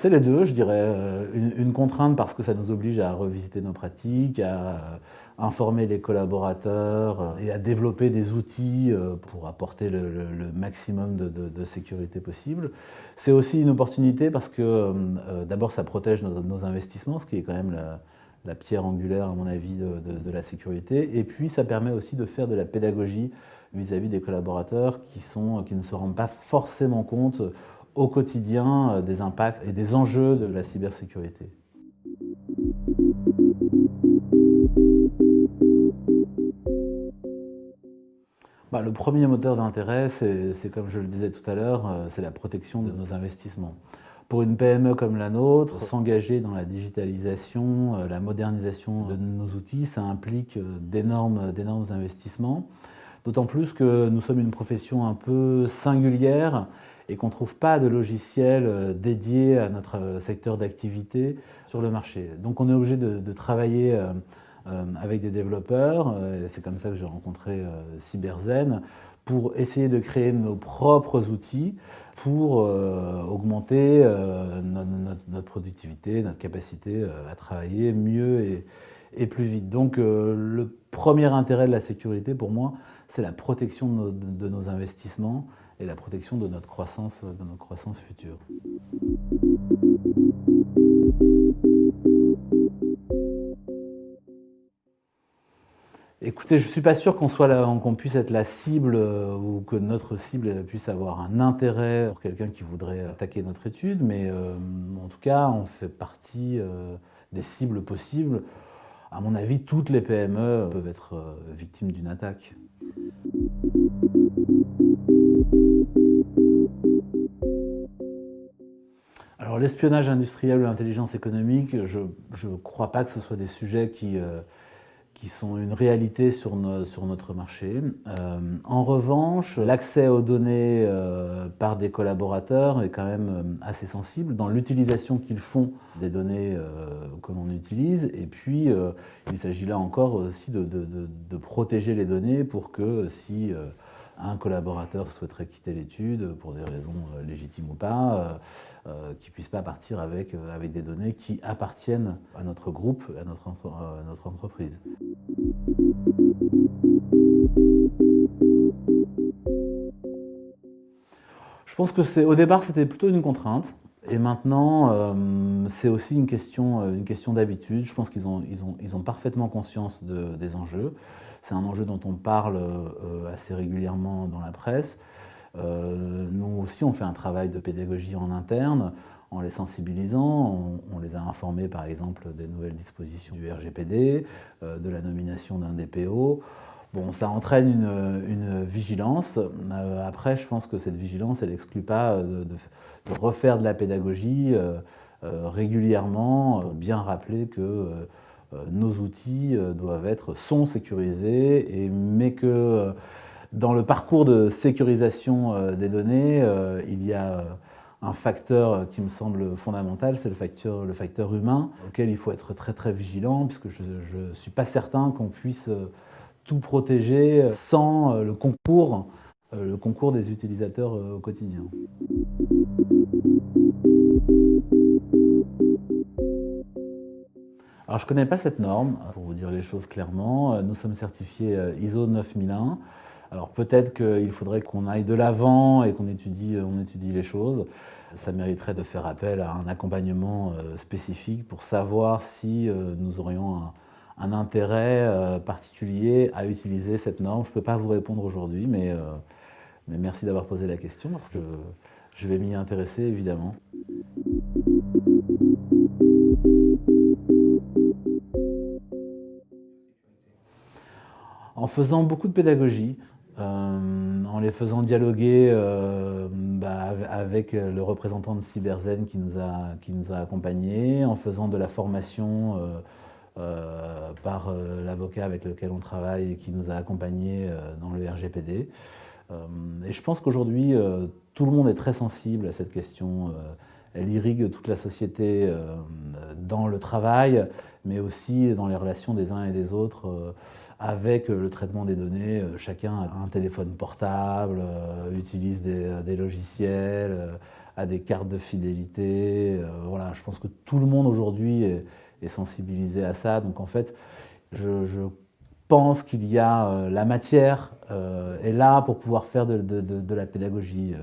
C'est les deux, je dirais. Une contrainte parce que ça nous oblige à revisiter nos pratiques, à informer les collaborateurs et à développer des outils pour apporter le maximum de sécurité possible. C'est aussi une opportunité parce que d'abord ça protège nos investissements, ce qui est quand même la pierre angulaire à mon avis de la sécurité. Et puis ça permet aussi de faire de la pédagogie vis-à-vis des collaborateurs qui ne se rendent pas forcément compte au quotidien des impacts et des enjeux de la cybersécurité. Le premier moteur d'intérêt, c'est comme je le disais tout à l'heure, c'est la protection de nos investissements. Pour une PME comme la nôtre, s'engager dans la digitalisation, la modernisation de nos outils, ça implique d'énormes investissements. D'autant plus que nous sommes une profession un peu singulière et qu'on ne trouve pas de logiciel dédié à notre secteur d'activité sur le marché. Donc on est obligé de travailler avec des développeurs, c'est comme ça que j'ai rencontré Cyberzen, pour essayer de créer nos propres outils pour augmenter notre productivité, notre capacité à travailler mieux et plus vite. Donc le premier intérêt de la sécurité pour moi, c'est la protection de nos investissements et la protection de notre croissance future. Écoutez, je ne suis pas sûr qu'on puisse être la cible ou que notre cible puisse avoir un intérêt pour quelqu'un qui voudrait attaquer notre étude, mais en tout cas, on fait partie des cibles possibles. À mon avis, toutes les PME peuvent être victimes d'une attaque. Alors l'espionnage industriel ou l'intelligence économique, je ne crois pas que ce soit des sujets qui sont une réalité sur notre marché. En revanche, l'accès aux données par des collaborateurs est quand même assez sensible dans l'utilisation qu'ils font des données que l'on utilise. Et puis, il s'agit là encore aussi de protéger les données pour que si un collaborateur souhaiterait quitter l'étude pour des raisons légitimes ou pas, qui ne puisse pas partir avec des données qui appartiennent à notre groupe, à notre entreprise. Je pense que au départ, c'était plutôt une contrainte. Et maintenant, c'est aussi une question d'habitude. Je pense qu'ils ont parfaitement conscience des enjeux. C'est un enjeu dont on parle assez régulièrement dans la presse. Nous aussi, on fait un travail de pédagogie en interne, en les sensibilisant. On les a informés, par exemple, des nouvelles dispositions du RGPD, de la nomination d'un DPO. Bon, ça entraîne une vigilance. Après, je pense que cette vigilance, elle n'exclut pas de refaire de la pédagogie régulièrement, bien rappeler que nos outils sont sécurisés, mais que dans le parcours de sécurisation des données, il y a un facteur qui me semble fondamental, c'est le facteur humain, auquel il faut être très très vigilant, puisque je ne suis pas certain qu'on puisse tout protéger sans le concours des utilisateurs au quotidien. Alors je ne connais pas cette norme, pour vous dire les choses clairement. Nous sommes certifiés ISO 9001. Alors peut-être qu'il faudrait qu'on aille de l'avant et qu'on étudie les choses. Ça mériterait de faire appel à un accompagnement spécifique pour savoir si nous aurions un intérêt particulier à utiliser cette norme. Je ne peux pas vous répondre aujourd'hui, mais merci d'avoir posé la question parce que je vais m'y intéresser évidemment. En faisant beaucoup de pédagogie, en les faisant dialoguer avec le représentant de Cyberzen qui nous a accompagnés, en faisant de la formation par l'avocat avec lequel on travaille et qui nous a accompagnés dans le RGPD. Et je pense qu'aujourd'hui, tout le monde est très sensible à cette question. Elle irrigue toute la société dans le travail, mais aussi dans les relations des uns et des autres avec le traitement des données. Chacun a un téléphone portable, utilise des logiciels, a des cartes de fidélité. Voilà, je pense que tout le monde aujourd'hui est sensibilisé à ça. Donc en fait, je pense qu'il y a la matière est là pour pouvoir faire de la pédagogie.